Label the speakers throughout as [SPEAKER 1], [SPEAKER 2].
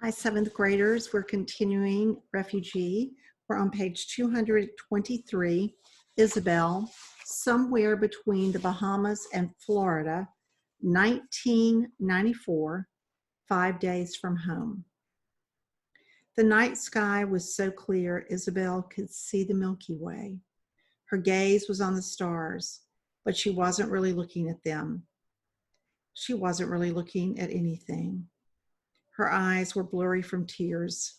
[SPEAKER 1] Hi, 7th graders. We're continuing Refugee. We're on page 223. Isabel, somewhere between the Bahamas and Florida, 1994, 5 days from home. The night sky was so clear, Isabel could see the Milky Way. Her gaze was on the stars, but she wasn't really looking at them. She wasn't really looking at anything. Her eyes were blurry from tears.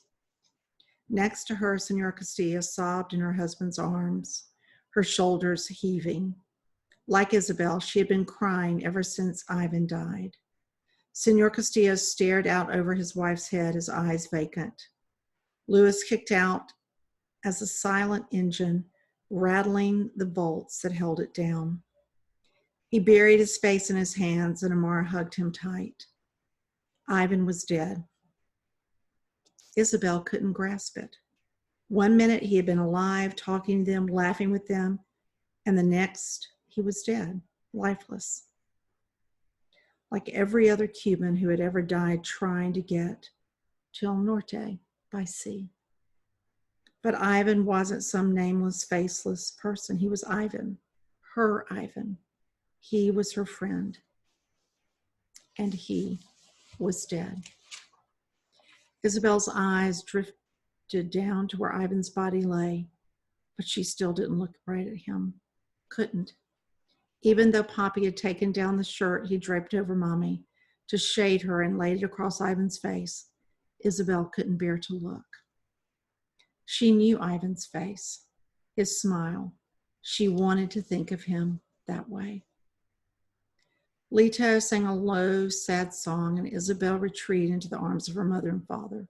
[SPEAKER 1] Next to her, Senora Castillo sobbed in her husband's arms, her shoulders heaving. Like Isabel, she had been crying ever since Ivan died. Senor Castillo stared out over his wife's head, his eyes vacant. Louis kicked out as a silent engine, rattling the bolts that held it down. He buried his face in his hands, and Amara hugged him tight. Ivan was dead. Isabel couldn't grasp it. 1 minute he had been alive, talking to them, laughing with them, and the next he was dead, lifeless. Like every other Cuban who had ever died trying to get to El Norte by sea. But Ivan wasn't some nameless, faceless person. He was Ivan, her Ivan. He was her friend, and he was dead. Isabel's eyes drifted down to where Ivan's body lay, but she still didn't look right at him. Couldn't. Even though Poppy had taken down the shirt he draped over Mommy to shade her and laid it across Ivan's face, Isabel couldn't bear to look. She knew Ivan's face, his smile. She wanted to think of him that way. Lito sang a low, sad song, and Isabel retreated into the arms of her mother and father.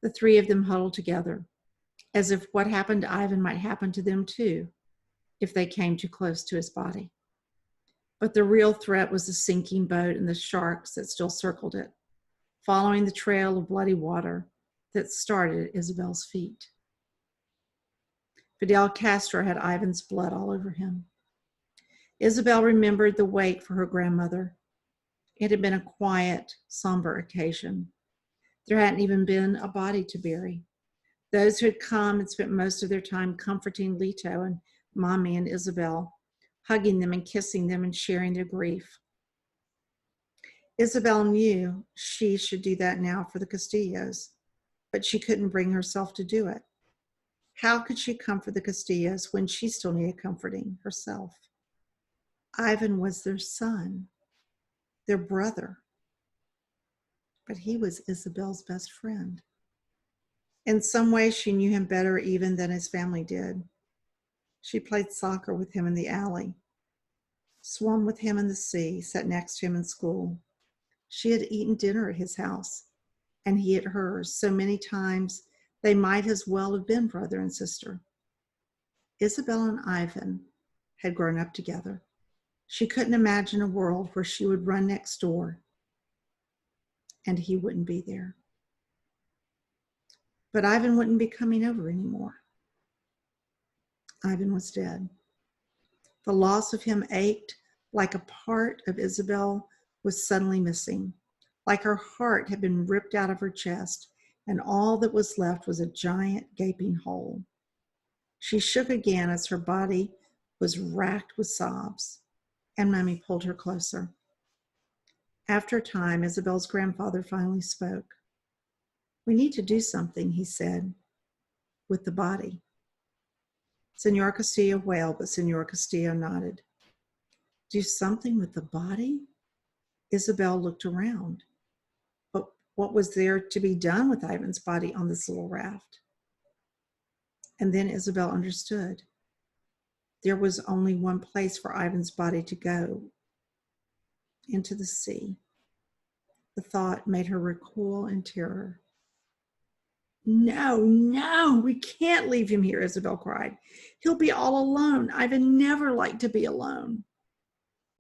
[SPEAKER 1] The three of them huddled together, as if what happened to Ivan might happen to them too, if they came too close to his body. But the real threat was the sinking boat and the sharks that still circled it, following the trail of bloody water that started at Isabel's feet. Fidel Castro had Ivan's blood all over him. Isabel remembered the wake for her grandmother. It had been a quiet, somber occasion. There hadn't even been a body to bury. Those who had come had spent most of their time comforting Lito and Mommy and Isabel, hugging them and kissing them and sharing their grief. Isabel knew she should do that now for the Castillos, but she couldn't bring herself to do it. How could she comfort the Castillos when she still needed comforting herself? Ivan was their son, their brother, but he was Isabel's best friend. In some ways, she knew him better even than his family did. She played soccer with him in the alley, swam with him in the sea, sat next to him in school. She had eaten dinner at his house, and he at hers, so many times they might as well have been brother and sister. Isabel and Ivan had grown up together. She couldn't imagine a world where she would run next door and he wouldn't be there. But Ivan wouldn't be coming over anymore. Ivan was dead. The loss of him ached like a part of Isabel was suddenly missing, like her heart had been ripped out of her chest, and all that was left was a giant gaping hole. She shook again as her body was racked with sobs, and Mommy pulled her closer. After a time, Isabel's grandfather finally spoke. "We need to do something," he said, "with the body." Senora Castillo wailed, but Senora Castillo nodded. Do something with the body? Isabel looked around. But what was there to be done with Ivan's body on this little raft? And then Isabel understood. There was only one place for Ivan's body to go, into the sea. The thought made her recoil in terror. No, we can't leave him here, Isabel cried. He'll be all alone. Ivan never liked to be alone.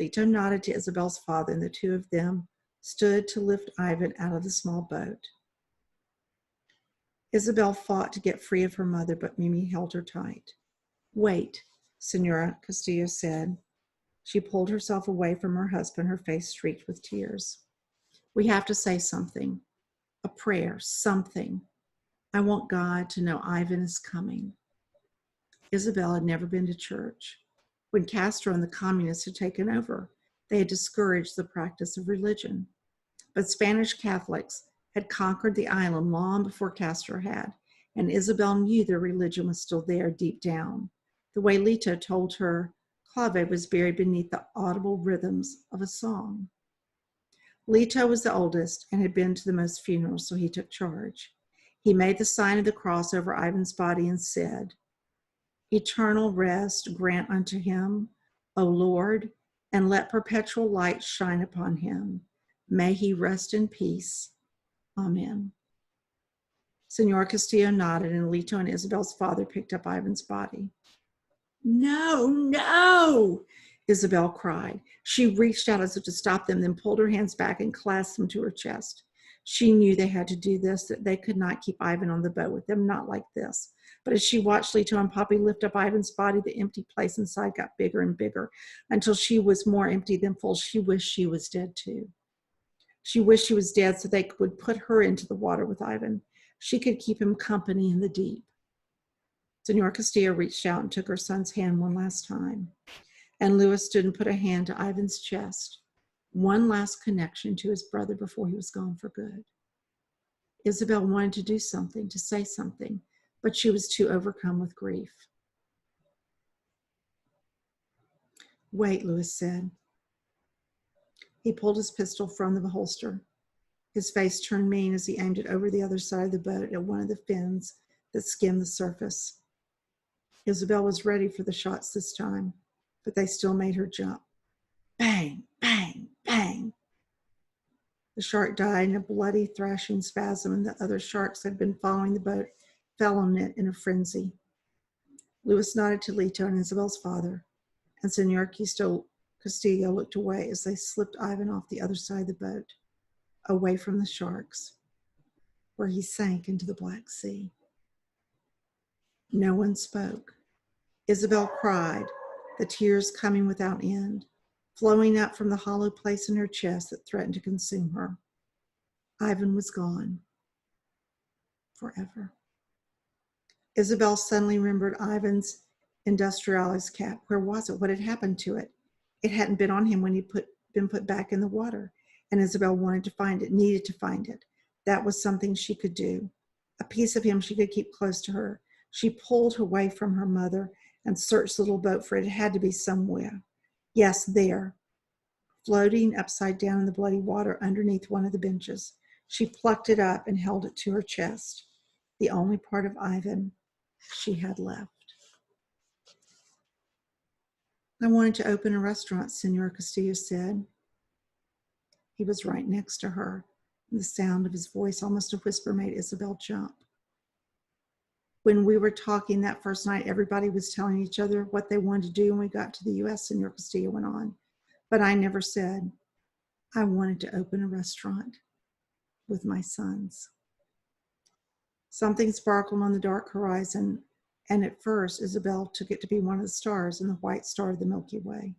[SPEAKER 1] Lito nodded to Isabel's father, and the two of them stood to lift Ivan out of the small boat. Isabel fought to get free of her mother, but Mimi held her tight. Wait, Senora Castillo said. She pulled herself away from her husband, her face streaked with tears. We have to say something. a prayer, something. I want God to know Ivan is coming. Isabel had never been to church. When Castro and the communists had taken over, they had discouraged the practice of religion. But Spanish Catholics had conquered the island long before Castro had, and Isabel knew their religion was still there deep down. The way Lito told her, Clave was buried beneath the audible rhythms of a song. Lito was the oldest and had been to the most funerals, so he took charge. He made the sign of the cross over Ivan's body and said, Eternal rest grant unto him, O Lord, and let perpetual light shine upon him. May he rest in peace. Amen. Senor Castillo nodded, and Lito and Isabel's father picked up Ivan's body. No, no, Isabel cried. She reached out as if to stop them, then pulled her hands back and clasped them to her chest. She knew they had to do this, that they could not keep Ivan on the boat with them, not like this. But as she watched Lito and Poppy lift up Ivan's body, the empty place inside got bigger and bigger until she was more empty than full. She wished she was dead too. She wished she was dead so they would put her into the water with Ivan. She could keep him company in the deep. Senor Castillo reached out and took her son's hand one last time. And Louis stood and put a hand to Ivan's chest. One last connection to his brother before he was gone for good. Isabel wanted to do something, to say something, but she was too overcome with grief. Wait, Louis said. He pulled his pistol from the holster. His face turned mean as he aimed it over the other side of the boat at one of the fins that skimmed the surface. Isabel was ready for the shots this time, but they still made her jump. Bang, bang, bang. The shark died in a bloody, thrashing spasm, and the other sharks that had been following the boat fell on it in a frenzy. Louis nodded to Lito and Isabel's father, and Senor Castillo looked away as they slipped Ivan off the other side of the boat, away from the sharks, where he sank into the Black Sea. No one spoke. Isabel cried, the tears coming without end, flowing up from the hollow place in her chest that threatened to consume her. Ivan was gone. Forever. Isabel suddenly remembered Ivan's industrialis cap. Where was it? What had happened to it? It hadn't been on him when he'd been put back in the water, and Isabel wanted to find it, needed to find it. That was something she could do. A piece of him she could keep close to her. She pulled away from her mother and searched the little boat for it. It had to be somewhere. Yes, there, floating upside down in the bloody water underneath one of the benches. She plucked it up and held it to her chest, the only part of Ivan she had left. I wanted to open a restaurant, Senor Castillo said. He was right next to her, and the sound of his voice, almost a whisper, made Isabel jump. When we were talking that first night, everybody was telling each other what they wanted to do when we got to the U.S., Senor Castillo went on. But I never said I wanted to open a restaurant with my sons. Something sparkled on the dark horizon, and at first Isabel took it to be one of the stars in the white star of the Milky Way,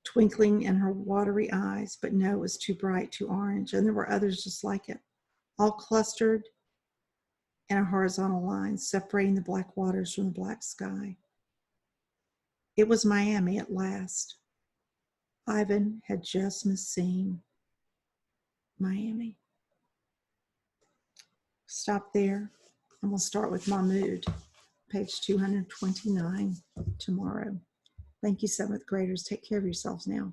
[SPEAKER 1] twinkling in her watery eyes, but no, it was too bright, too orange, and there were others just like it, all clustered in a horizontal line, separating the black waters from the black sky. It was Miami at last. Ivan had just seen Miami. Stop there, and we'll start with Mahmoud, page 229 tomorrow. Thank you, 7th graders. Take care of yourselves now.